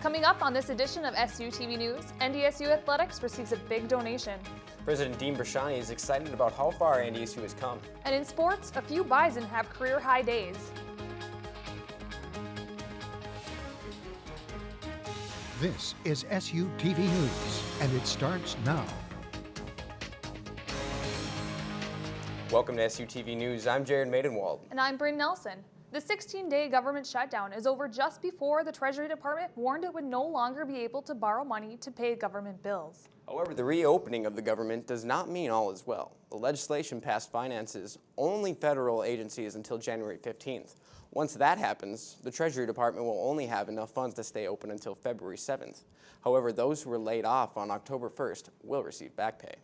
Coming up on this edition of SU TV News, NDSU Athletics receives a big donation. President Dean Brashani is excited about how far NDSU has come. And in sports, a few Bison have career high days. This is SU TV News, and it starts now. Welcome to SU TV News. I'm Jared Maidenwald. And I'm Bryn Nelson. The 16-day government shutdown is over just before the Treasury Department warned it would no longer be able to borrow money to pay government bills. However, the reopening of the government does not mean all is well. The legislation passed finances only federal agencies until January 15th. Once that happens, the Treasury Department will only have enough funds to stay open until February 7th. However, those who were laid off on October 1st will receive back pay.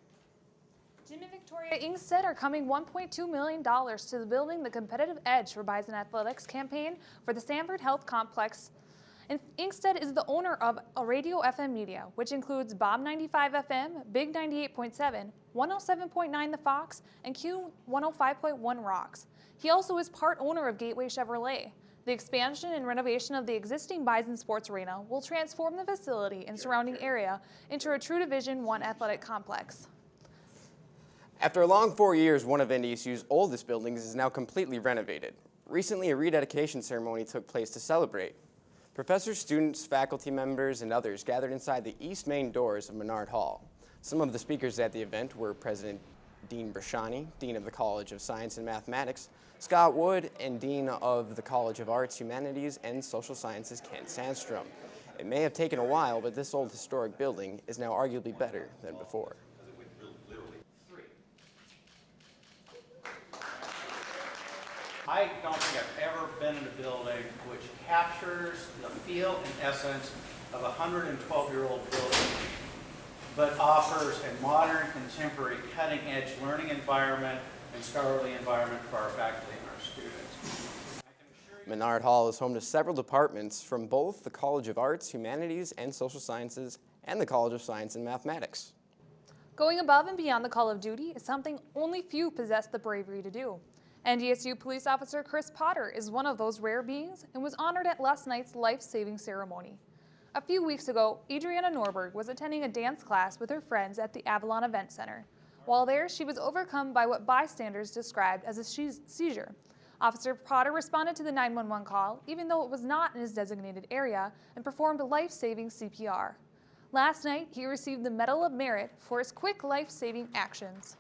Jim and Victoria Ingstead are coming $1.2 million to the Building the Competitive Edge for Bison Athletics campaign for the Sanford Health Complex. And Ingstead is the owner of a radio FM media, which includes Bob 95 FM, Big 98.7, 107.9 The Fox, and Q 105.1 Rocks. He also is part owner of Gateway Chevrolet. The expansion and renovation of the existing Bison Sports Arena will transform the facility and surrounding area into a true Division I athletic complex. After a long 4 years, one of NDSU's oldest buildings is now completely renovated. Recently, a rededication ceremony took place to celebrate. Professors, students, faculty members, and others gathered inside the east main doors of Menard Hall. Some of the speakers at the event were President Dean Brashani, Dean of the College of Science and Mathematics, Scott Wood, and Dean of the College of Arts, Humanities, and Social Sciences, Kent Sandstrom. It may have taken a while, but this old historic building is now arguably better than before. I don't think I've ever been in a building which captures the feel and essence of a 112-year-old building, but offers a modern, contemporary, cutting-edge learning environment and scholarly environment for our faculty and our students. Menard Hall is home to several departments from both the College of Arts, Humanities, and Social Sciences and the College of Science and Mathematics. Going above and beyond the call of duty is something only few possess the bravery to do. NDSU police officer Chris Potter is one of those rare beings and was honored at last night's life-saving ceremony. A few weeks ago, Adriana Norberg was attending a dance class with her friends at the Avalon Event Center. While there, she was overcome by what bystanders described as a seizure. Officer Potter responded to the 911 call, even though it was not in his designated area, and performed life-saving CPR. Last night, he received the Medal of Merit for his quick life-saving actions.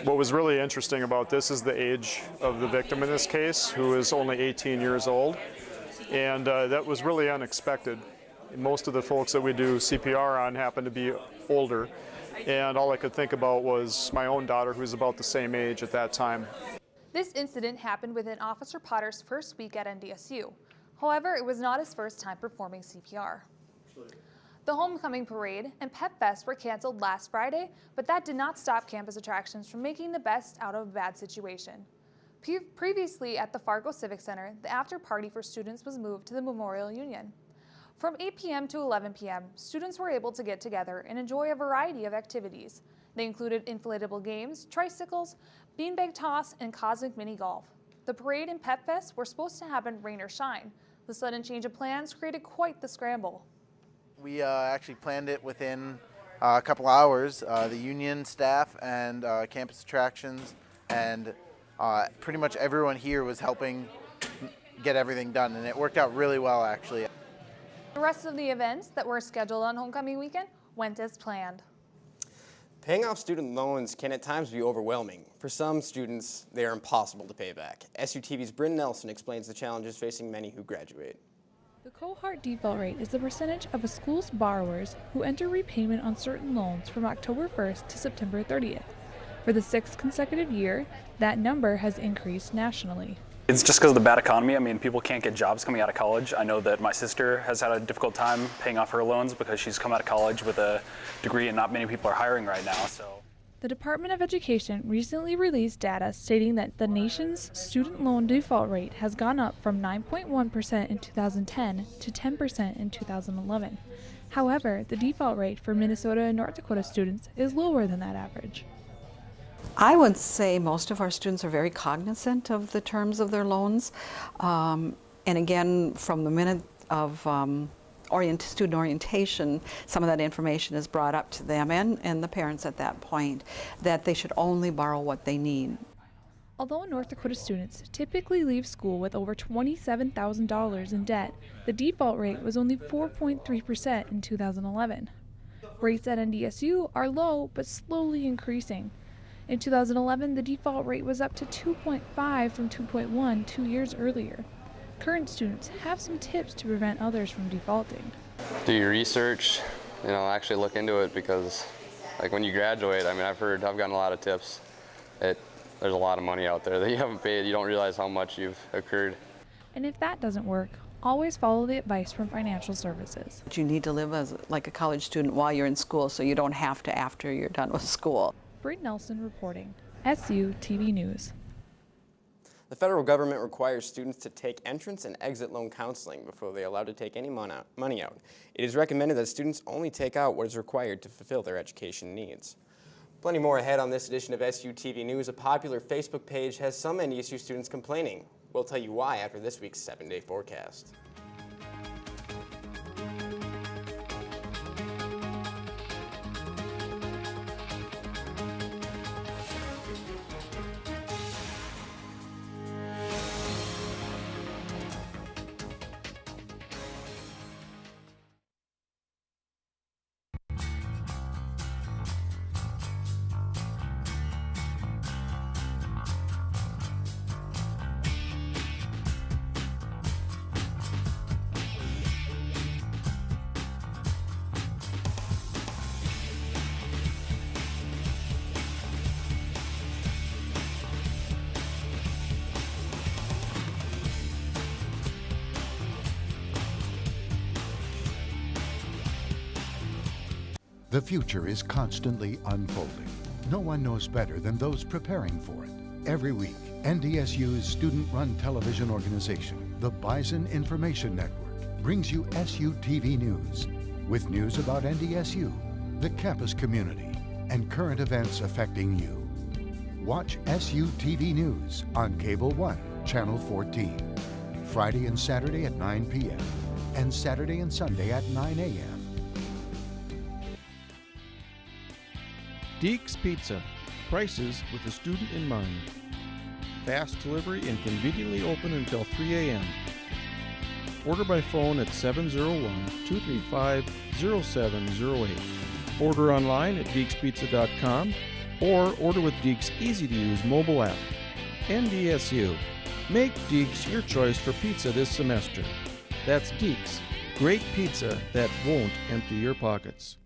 What was really interesting about this is the age of the victim in this case, who is only 18 years old, and that was really unexpected. Most of the folks that we do CPR on happen to be older, and all I could think about was my own daughter, who was about the same age at that time. This incident happened within Officer Potter's first week at NDSU. However, it was not his first time performing CPR. The Homecoming Parade and Pep Fest were canceled last Friday, but that did not stop campus attractions from making the best out of a bad situation. Previously at the Fargo Civic Center, the after party for students was moved to the Memorial Union. From 8 p.m. to 11 p.m., students were able to get together and enjoy a variety of activities. They included inflatable games, tricycles, beanbag toss, and cosmic mini golf. The parade and Pep Fest were supposed to happen rain or shine. The sudden change of plans created quite the scramble. We actually planned it within a couple hours. The union staff and campus attractions and pretty much everyone here was helping get everything done, and it worked out really well actually. The rest of the events that were scheduled on homecoming weekend went as planned. Paying off student loans can at times be overwhelming. For some students, they are impossible to pay back. SUTV's Bryn Nelson explains the challenges facing many who graduate. The cohort default rate is the percentage of a school's borrowers who enter repayment on certain loans from October 1st to September 30th. For the 6th consecutive year, that number has increased nationally. It's just because of the bad economy. I mean, people can't get jobs coming out of college. I know that my sister has had a difficult time paying off her loans because she's come out of college with a degree and not many people are hiring right now. The Department of Education recently released data stating that the nation's student loan default rate has gone up from 9.1% in 2010 to 10% in 2011. However, the default rate for Minnesota and North Dakota students is lower than that average. I would say most of our students are very cognizant of the terms of their loans. And again, from the minute of student orientation, some of that information is brought up to them and the parents at that point, that they should only borrow what they need. Although North Dakota students typically leave school with over $27,000 in debt, the default rate was only 4.3% in 2011. Rates at NDSU are low but slowly increasing. In 2011, the default rate was up to 2.5 from 2.1 2 years earlier. Current students have some tips to prevent others from defaulting. Do your research, actually look into it, because like when you graduate, I've gotten a lot of tips. There's a lot of money out there that you haven't paid. You don't realize how much you've accrued. And if that doesn't work, always follow the advice from financial services. You need to live as like a college student while you're in school, so you don't have to after you're done with school. Britt Nelson reporting, SU TV News. The federal government requires students to take entrance and exit loan counseling before they are allowed to take any money out. It is recommended that students only take out what is required to fulfill their education needs. Plenty more ahead on this edition of SU TV News. A popular Facebook page has some NDSU students complaining. We'll tell you why after this week's 7-day forecast. The future is constantly unfolding. No one knows better than those preparing for it. Every week, NDSU's student-run television organization, the Bison Information Network, brings you SU TV News, with news about NDSU, the campus community, and current events affecting you. Watch SU TV News on Cable 1, Channel 14, Friday and Saturday at 9 p.m., and Saturday and Sunday at 9 a.m. Deeks Pizza, prices with the student in mind. Fast delivery and conveniently open until 3 a.m. Order by phone at 701-235-0708. Order online at deekspizza.com or order with Deeks' easy-to-use mobile app. NDSU. Make Deeks your choice for pizza this semester. That's Deeks. Great pizza that won't empty your pockets.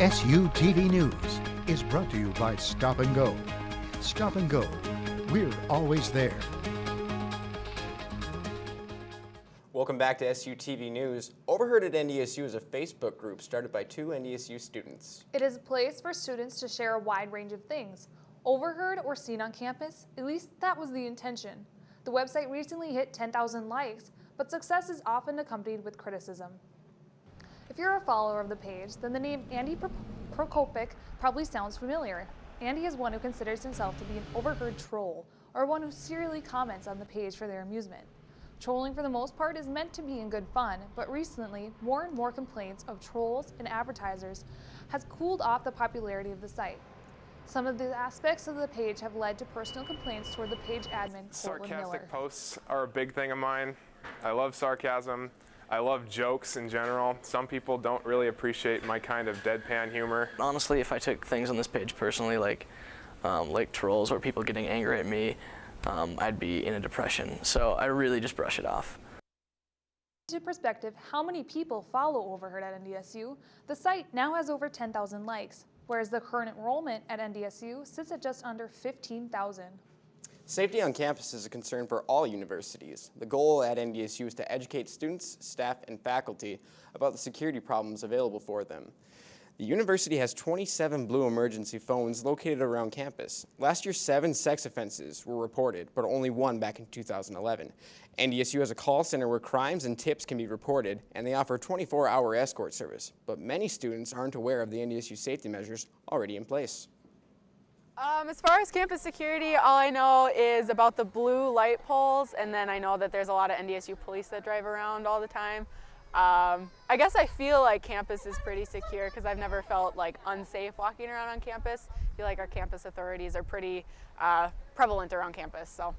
SU TV News is brought to you by Stop and Go. Stop and Go. We're always there. Welcome back to SU TV News. Overheard at NDSU is a Facebook group started by 2 NDSU students. It is a place for students to share a wide range of things. Overheard or seen on campus, at least that was the intention. The website recently hit 10,000 likes, but success is often accompanied with criticism. If you're a follower of the page, then the name Andy Prokopic probably sounds familiar. Andy is one who considers himself to be an overheard troll, or one who serially comments on the page for their amusement. Trolling for the most part is meant to be in good fun, but recently, more and more complaints of trolls and advertisers has cooled off the popularity of the site. Some of the aspects of the page have led to personal complaints toward the page admin, Colton Miller. Sarcastic posts are a big thing of mine. I love sarcasm. I love jokes in general. Some people don't really appreciate my kind of deadpan humor. Honestly, if I took things on this page personally, like trolls or people getting angry at me, I'd be in a depression. So I really just brush it off. To perspective, how many people follow Overheard at NDSU? The site now has over 10,000 likes, whereas the current enrollment at NDSU sits at just under 15,000. Safety on campus is a concern for all universities. The goal at NDSU is to educate students, staff, and faculty about the security problems available for them. The university has 27 Blue emergency phones located around campus. Last year, 7 sex offenses were reported, but only 1 back in 2011. NDSU has a call center where crimes and tips can be reported, and they offer 24-hour escort service. But many students aren't aware of the NDSU safety measures already in place. As far as campus security, all I know is about the blue light poles, and then I know that there's a lot of NDSU police that drive around all the time. I guess I feel like campus is pretty secure because I've never felt like unsafe walking around on campus. I feel like our campus authorities are pretty prevalent around campus. So,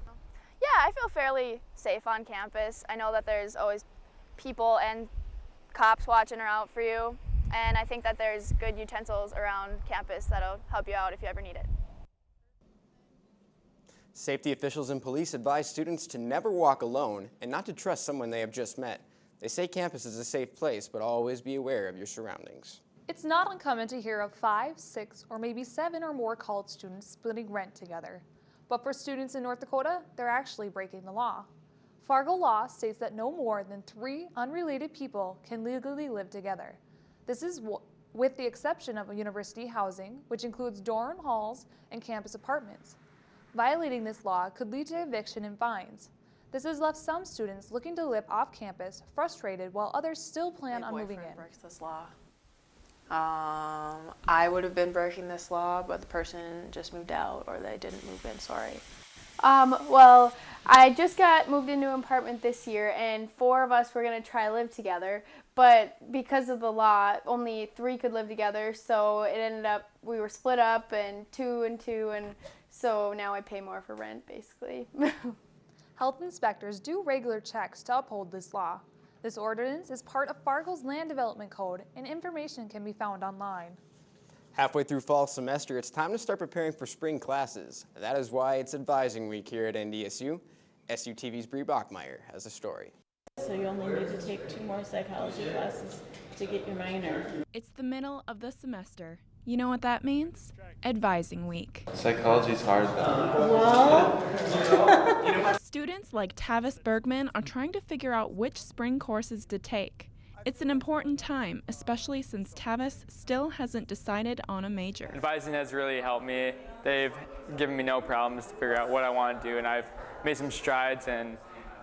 yeah, I feel fairly safe on campus. I know that there's always people and cops watching out for you, and I think that there's good utensils around campus that'll help you out if you ever need it. Safety officials and police advise students to never walk alone and not to trust someone they have just met. They say campus is a safe place, but always be aware of your surroundings. It's not uncommon to hear of 5, 6, or maybe 7 or more college students splitting rent together. But for students in North Dakota, they're actually breaking the law. Fargo law states that no more than 3 unrelated people can legally live together. This is with the exception of university housing, which includes dorm halls and campus apartments. Violating this law could lead to eviction and fines. This has left some students looking to live off campus frustrated, while others still plan on moving in. Breaks this law. I would have been breaking this law, but the person just moved out, or they didn't move in, sorry. Well, I just got moved into an apartment this year, and 4 of us were going to try to live together, but because of the law, only 3 could live together, so it ended up, we were split up, and 2 and 2, and so now I pay more for rent, basically. Health inspectors do regular checks to uphold this law. This ordinance is part of Fargo's Land Development Code, and information can be found online. Halfway through fall semester, it's time to start preparing for spring classes. That is why it's advising week here at NDSU. SUTV's Bree Bachmeyer has a story. So you only need to take 2 more psychology classes to get your minor. It's the middle of the semester. You know what that means? Advising week. Psychology's hard. Well, students like Tavis Bergman are trying to figure out which spring courses to take. It's an important time, especially since Tavis still hasn't decided on a major. Advising has really helped me. They've given me no problems to figure out what I want to do, and I've made some strides in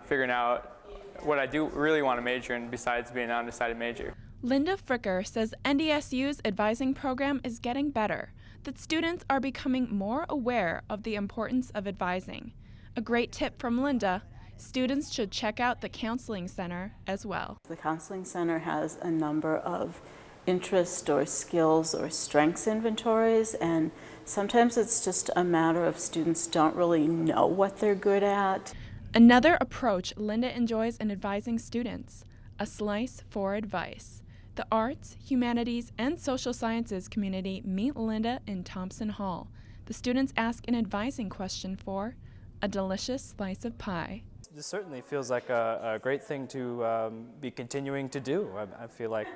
figuring out what I do really want to major in besides being an undecided major. Linda Fricker says NDSU's advising program is getting better, that students are becoming more aware of the importance of advising. A great tip from Linda: students should check out the Counseling Center as well. the Counseling Center has a number of interest or skills or strengths inventories, and sometimes it's just a matter of students don't really know what they're good at. Another approach Linda enjoys in advising students: a slice for advice. The arts, humanities, and social sciences community meet Linda in Thompson Hall. The students ask an advising question for a delicious slice of pie. This certainly feels like a great thing to be continuing to do. I feel like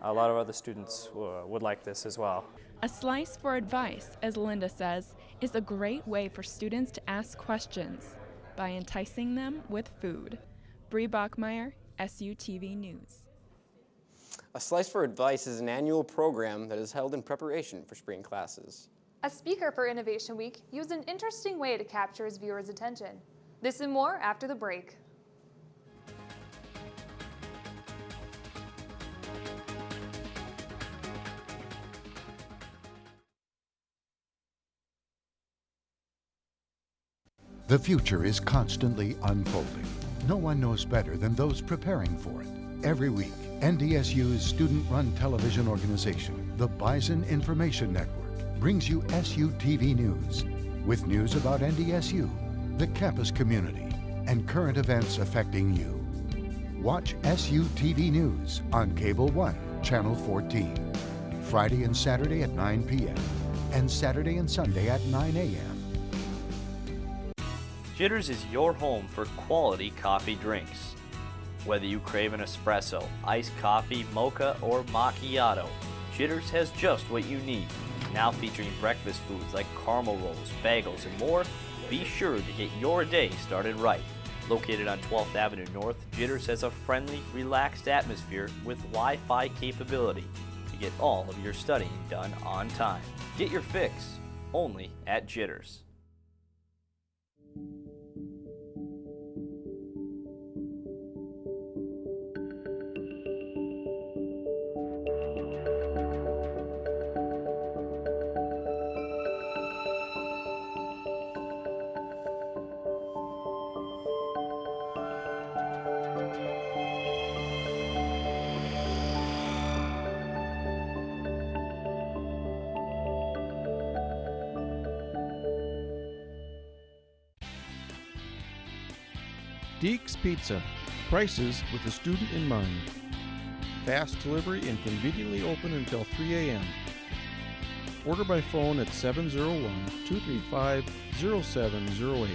a lot of other students would like this as well. A slice for advice, as Linda says, is a great way for students to ask questions by enticing them with food. Bree Bachmeyer, SUTV News. A Slice for Advice is an annual program that is held in preparation for spring classes. A speaker for Innovation Week used an interesting way to capture his viewers' attention. This and more after the break. The future is constantly unfolding. No one knows better than those preparing for it. Every week, NDSU's student-run television organization, the Bison Information Network, brings you SUTV News, with news about NDSU, the campus community, and current events affecting you. Watch SUTV News on Cable 1, Channel 14, Friday and Saturday at 9 p.m., and Saturday and Sunday at 9 a.m. Jitters is your home for quality coffee drinks. Whether you crave an espresso, iced coffee, mocha, or macchiato, Jitters has just what you need. Now featuring breakfast foods like caramel rolls, bagels, and more, Be sure to get your day started right. Located on 12th Avenue North, Jitters has a friendly, relaxed atmosphere with Wi-Fi capability to get all of your studying done on time. Get your fix only at Jitters. Deeks Pizza, prices with the student in mind. Fast delivery and conveniently open until 3 a.m. Order by phone at 701-235-0708.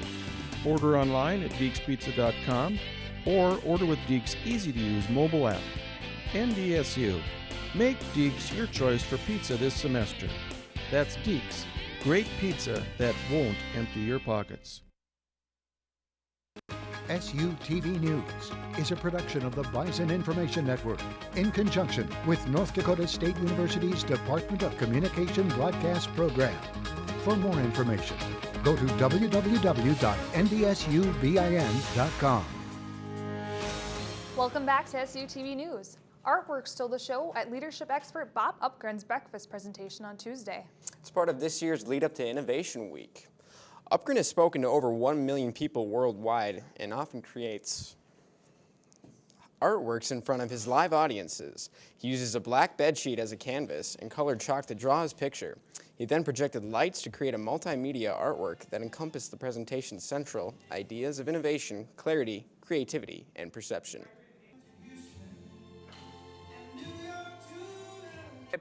Order online at deekspizza.com or order with Deeks' easy-to-use mobile app. NDSU, make Deeks your choice for pizza this semester. That's Deeks, great pizza that won't empty your pockets. SUTV News is a production of the Bison Information Network in conjunction with North Dakota State University's Department of Communication Broadcast Program. For more information, go to www.ndsubin.com. Welcome back to SUTV News. Artwork stole the show at leadership expert Bob Upgren's breakfast presentation on Tuesday. It's part of this year's lead up to Innovation Week. Upgren has spoken to over 1 million people worldwide and often creates artworks in front of his live audiences. He uses a black bedsheet as a canvas and colored chalk to draw his picture. He then projected lights to create a multimedia artwork that encompassed the presentation's central ideas of innovation, clarity, creativity, and perception.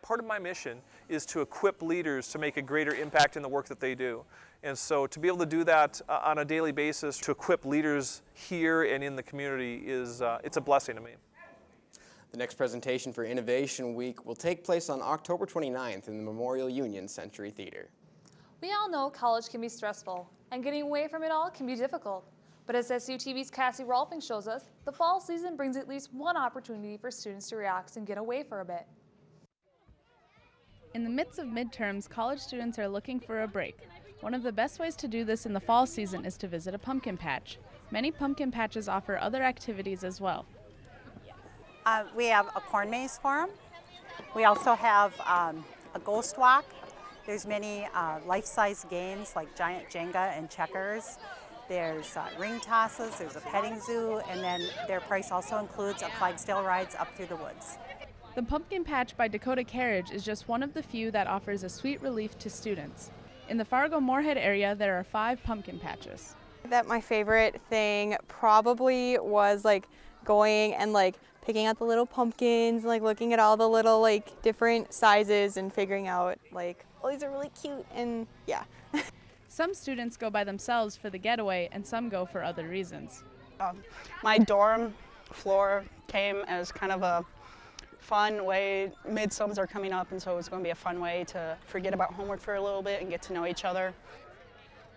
Part of my mission is to equip leaders to make a greater impact in the work that they do. And so to be able to do that on a daily basis, to equip leaders here and in the community is it's a blessing to me. The next presentation for Innovation Week will take place on October 29th in the Memorial Union Century Theater. We all know college can be stressful, and getting away from it all can be difficult. But as SUTV's Cassie Rolfing shows us, the fall season brings at least one opportunity for students to relax and get away for a bit. In the midst of midterms, college students are looking for a break. One of the best ways to do this in the fall season is to visit a pumpkin patch. Many pumpkin patches offer other activities as well. We have a corn maze for them. We also have a ghost walk. There's many life-size games like giant Jenga and checkers. There's ring tosses, there's a petting zoo, and then their price also includes a Clydesdale rides up through the woods. The Pumpkin Patch by Dakota Carriage is just one of the few that offers a sweet relief to students. In the Fargo-Moorhead area, there are 5 pumpkin patches. That my favorite thing probably was like going and like picking out the little pumpkins, like looking at all the little like different sizes and figuring out like, oh, these are really cute, and yeah. Some students go by themselves for the getaway and some go for other reasons. My dorm floor came as kind of a fun way. Midsummers are coming up, and so it's going to be a fun way to forget about homework for a little bit and get to know each other.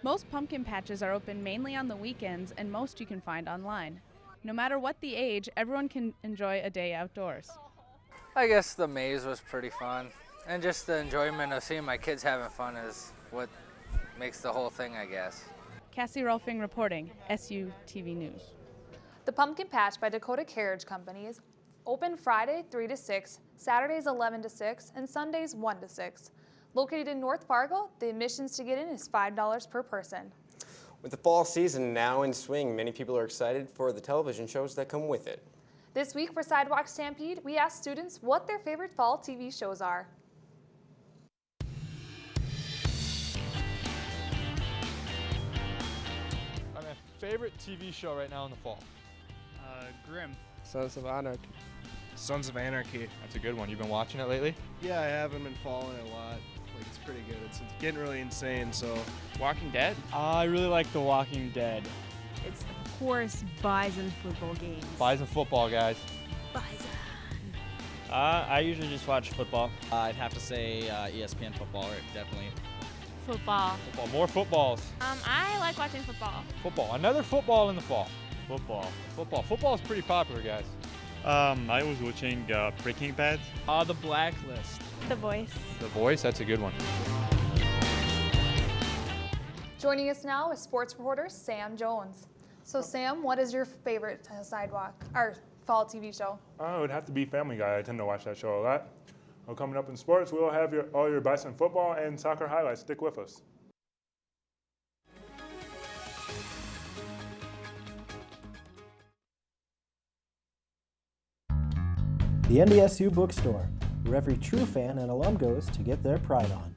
Most pumpkin patches are open mainly on the weekends, and most you can find online. No matter what the age, everyone can enjoy a day outdoors. I guess the maze was pretty fun, and just the enjoyment of seeing my kids having fun is what makes the whole thing, I guess. Cassie Rolfing reporting, SUTV News. The Pumpkin Patch by Dakota Carriage Company is open Friday 3 to 6, Saturdays 11 to 6, and Sundays 1 to 6. Located in North Fargo, the admissions to get in is $5 per person. With the fall season now in swing, many people are excited for the television shows that come with it. This week for Sidewalk Stampede, we asked students what their favorite fall TV shows are. My favorite TV show right now in the fall? Grimm. Sons of Anarchy. Sons of Anarchy. That's a good one. You've been watching it lately? Yeah, I haven't been following it a lot. Like, it's pretty good. It's getting really insane, so. Walking Dead? I really like The Walking Dead. It's, of course, Bison football games. Bison football, guys. Bison. I usually just watch football. I'd have to say ESPN football, right? Definitely. Football. Football. More footballs. I like watching football. Football. Another football in the fall. Football. Football. Football is pretty popular, guys. I was watching Breaking Bad. The Blacklist. The Voice. The Voice, that's a good one. Joining us now is sports reporter Sam Jones. So Sam, what is your favorite fall TV show? It would have to be Family Guy. I tend to watch that show a lot. Well, coming up in sports, we'll have all your Bison football and soccer highlights. Stick with us. The NDSU Bookstore, where every true fan and alum goes to get their pride on.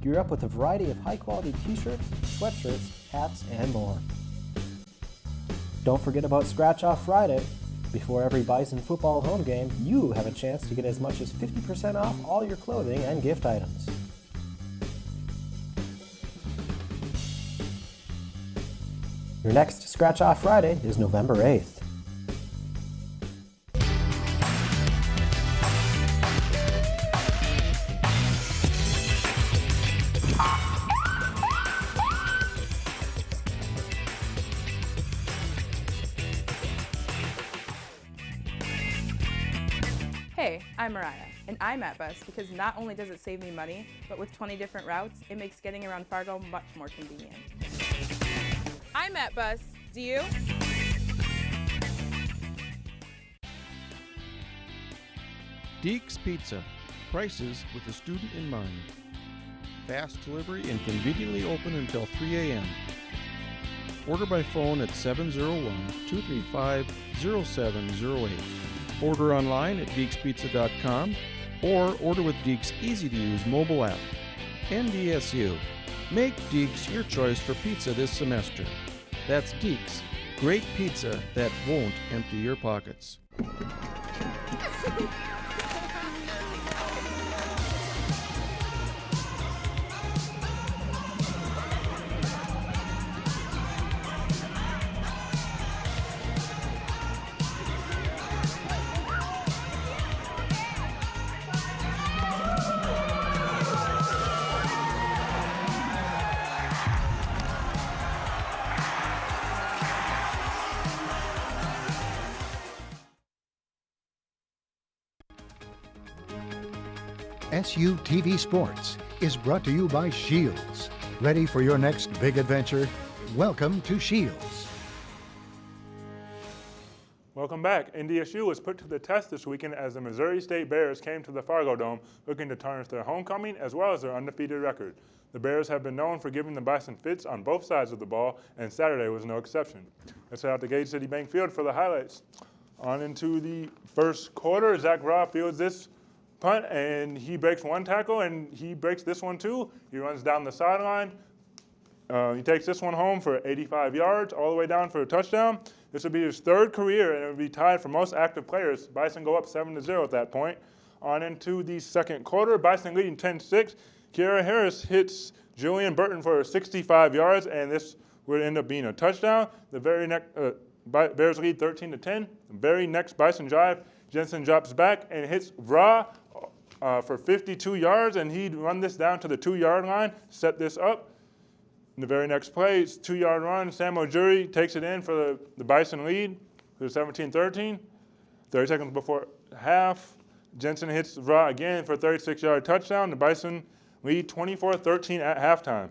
Gear up with a variety of high-quality t-shirts, sweatshirts, hats, and more. Don't forget about Scratch Off Friday. Before every Bison football home game, you have a chance to get as much as 50% off all your clothing and gift items. Your next Scratch Off Friday is November 8th. Hey, I'm Mariah, and I'm at Bus because not only does it save me money, but with 20 different routes, it makes getting around Fargo much more convenient. I'm at Bus. Do you? Deeks Pizza. Prices with the student in mind. Fast delivery and conveniently open until 3 a.m. Order by phone at 701-235-0708. Order online at deekspizza.com or order with Deeks' easy-to-use mobile app. NDSU. Make Deeks your choice for pizza this semester. That's Deeks. Great pizza that won't empty your pockets. SU TV Sports is brought to you by Shields. Ready for your next big adventure? Welcome to Shields. Welcome back. NDSU was put to the test this weekend as the Missouri State Bears came to the Fargo Dome looking to tarnish their homecoming as well as their undefeated record. The Bears have been known for giving the Bison fits on both sides of the ball, and Saturday was no exception. Let's head out to Gage City Bank Field for the highlights. On into the first quarter, Zach Raw fields this punt, and he breaks one tackle, and he breaks this one too. He runs down the sideline. He takes this one home for 85 yards, all the way down for a touchdown. This would be his third career, and it would be tied for most active players. Bison go up 7-0 at that point. On into the second quarter, Bison leading 10-6. Kiara Harris hits Julian Burton for 65 yards, and this would end up being a touchdown. The very next Bears lead 13-10. The very next Bison drive, Jensen drops back and hits Vra for 52 yards, and he'd run this down to the 2-yard line, set this up. In the very next play, it's 2-yard run. Samuel Jury takes it in for the Bison lead for 17-13. 30 seconds before half, Jensen hits Vra again for a 36-yard touchdown. The Bison lead 24-13 at halftime.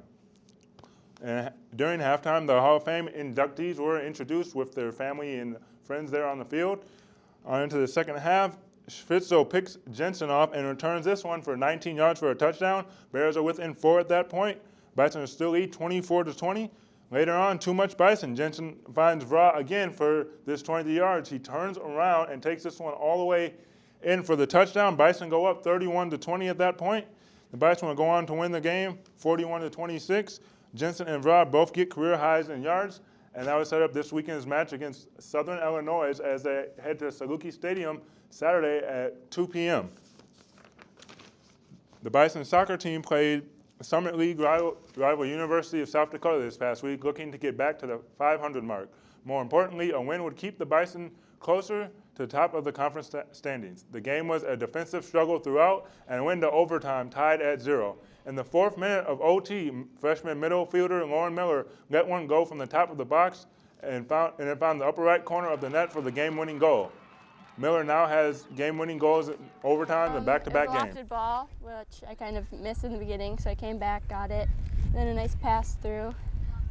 And during halftime, the Hall of Fame inductees were introduced with their family and friends there on the field. On into the second half, Fitzo picks Jensen off and returns this one for 19 yards for a touchdown. Bears are within 4 at that point. Bison still lead 24-20. Later on, too much Bison. Jensen finds Vra again for this 20 yards. He turns around and takes this one all the way in for the touchdown. Bison go up 31-20 at that point. The Bison will go on to win the game 41-26. Jensen and Vra both get career highs in yards, and that would set up this weekend's match against Southern Illinois as they head to Saluki Stadium Saturday at 2 p.m. The Bison soccer team played Summit League rival University of South Dakota this past week, looking to get back to the 500 mark. More importantly, a win would keep the Bison closer to the top of the conference standings. The game was a defensive struggle throughout and went to overtime tied at 0. In the 4th minute of OT, freshman middle fielder Lauren Miller let one go from the top of the box and found the upper right corner of the net for the game-winning goal. Miller now has game-winning goals in overtime and back-to-back games. It was a lofted ball, which I kind of missed in the beginning, so I came back, got it. Then a nice pass through.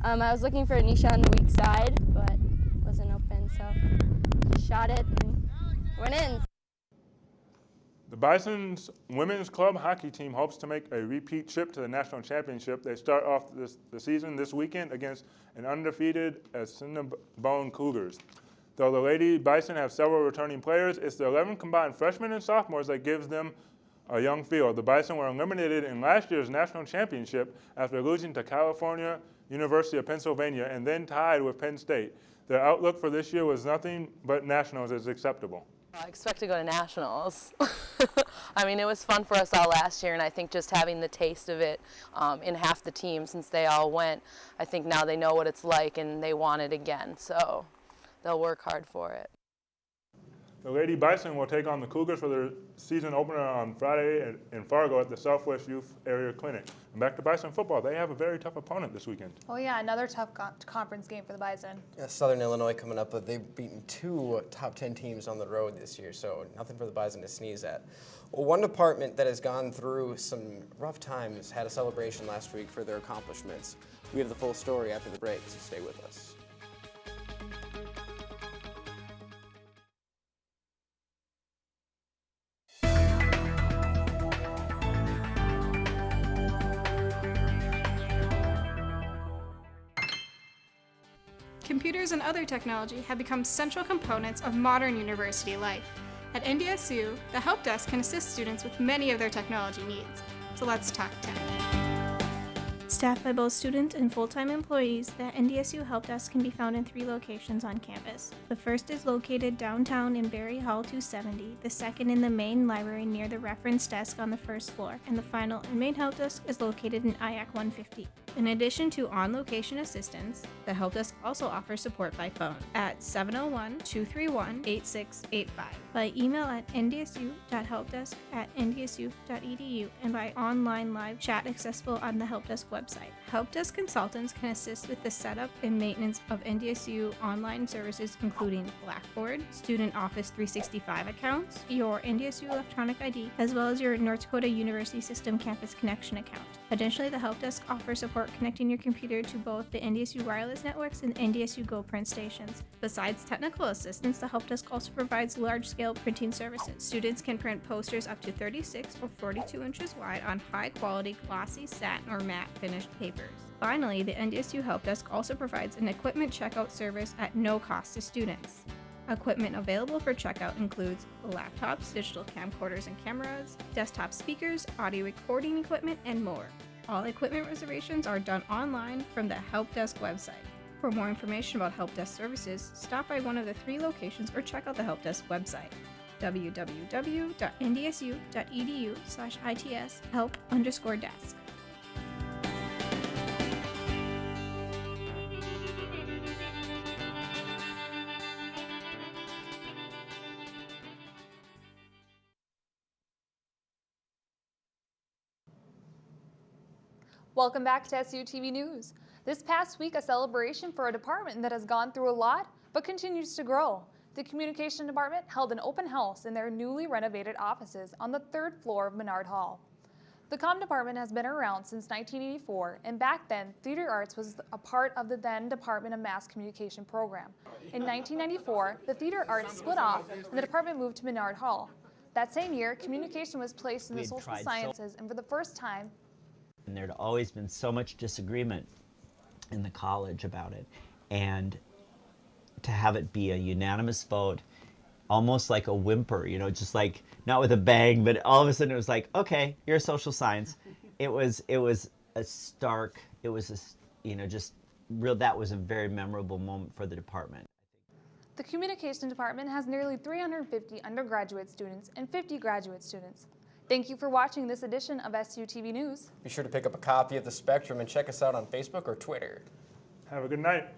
I was looking for Anisha on the weak side, but it wasn't open, so just shot it and went in. The Bison's women's club hockey team hopes to make a repeat trip to the national championship. They start off the season this weekend against an undefeated Cinnabon Cougars. Though the Lady Bison have several returning players, it's the 11 combined freshmen and sophomores that gives them a young field. The Bison were eliminated in last year's national championship after losing to California University of Pennsylvania and then tied with Penn State. Their outlook for this year was nothing but nationals is acceptable. I expect to go to nationals. I mean, it was fun for us all last year, and I think just having the taste of it in half the team since they all went, I think now they know what it's like and they want it again, so they'll work hard for it. The Lady Bison will take on the Cougars for their season opener on Friday in Fargo at the Southwest Youth Area Clinic. And back to Bison football, they have a very tough opponent this weekend. Oh yeah, another tough conference game for the Bison. Yeah, Southern Illinois coming up, but they've beaten 2 top 10 teams on the road this year, so nothing for the Bison to sneeze at. Well, one department that has gone through some rough times had a celebration last week for their accomplishments. We have the full story after the break, so stay with us. Computers and other technology have become central components of modern university life. At NDSU, the Help Desk can assist students with many of their technology needs. So let's talk tech. Staffed by both students and full-time employees, the NDSU Help Desk can be found in 3 locations on campus. The first is located downtown in Berry Hall 270, the second in the main library near the reference desk on the 1st floor, and the final and main help desk is located in IAC 150. In addition to on-location assistance, the Help Desk also offers support by phone at 701-231-8685, by email at ndsu.helpdesk@ndsu.edu, and by online live chat accessible on the Help Desk website. Help Desk consultants can assist with the setup and maintenance of NDSU online services including Blackboard, Student Office 365 accounts, your NDSU electronic ID, as well as your North Dakota University System Campus Connection account. Additionally, the Help Desk offers support connecting your computer to both the NDSU wireless networks and NDSU Go print stations. Besides technical assistance, the Help Desk also provides large-scale printing services. Students can print posters up to 36 or 42 inches wide on high-quality glossy satin or matte finished papers. Finally, the NDSU Help Desk also provides an equipment checkout service at no cost to students. Equipment available for checkout includes laptops, digital camcorders and cameras, desktop speakers, audio recording equipment, and more. All equipment reservations are done online from the Help Desk website. For more information about Help Desk services, stop by one of the 3 locations or check out the Help Desk website, www.ndsu.edu/its-help_desk. Welcome back to SU TV News. This past week, a celebration for a department that has gone through a lot but continues to grow. The Communication Department held an open house in their newly renovated offices on the 3rd floor of Menard Hall. The Comm department has been around since 1984, and back then, theater arts was a part of the then Department of Mass Communication program. In 1994, the theater arts split off and the department moved to Menard Hall. That same year, communication was placed in the social sciences, and for the first time, and there'd always been so much disagreement in the college about it. And to have it be a unanimous vote, almost like a whimper, you know, just like, not with a bang, but all of a sudden it was like, okay, you're a social science. It was a stark, it was a, you know, just real, that was a very memorable moment for the department. the Communication Department has nearly 350 undergraduate students and 50 graduate students. Thank you for watching this edition of SU TV News. Be sure to pick up a copy of The Spectrum and check us out on Facebook or Twitter. Have a good night.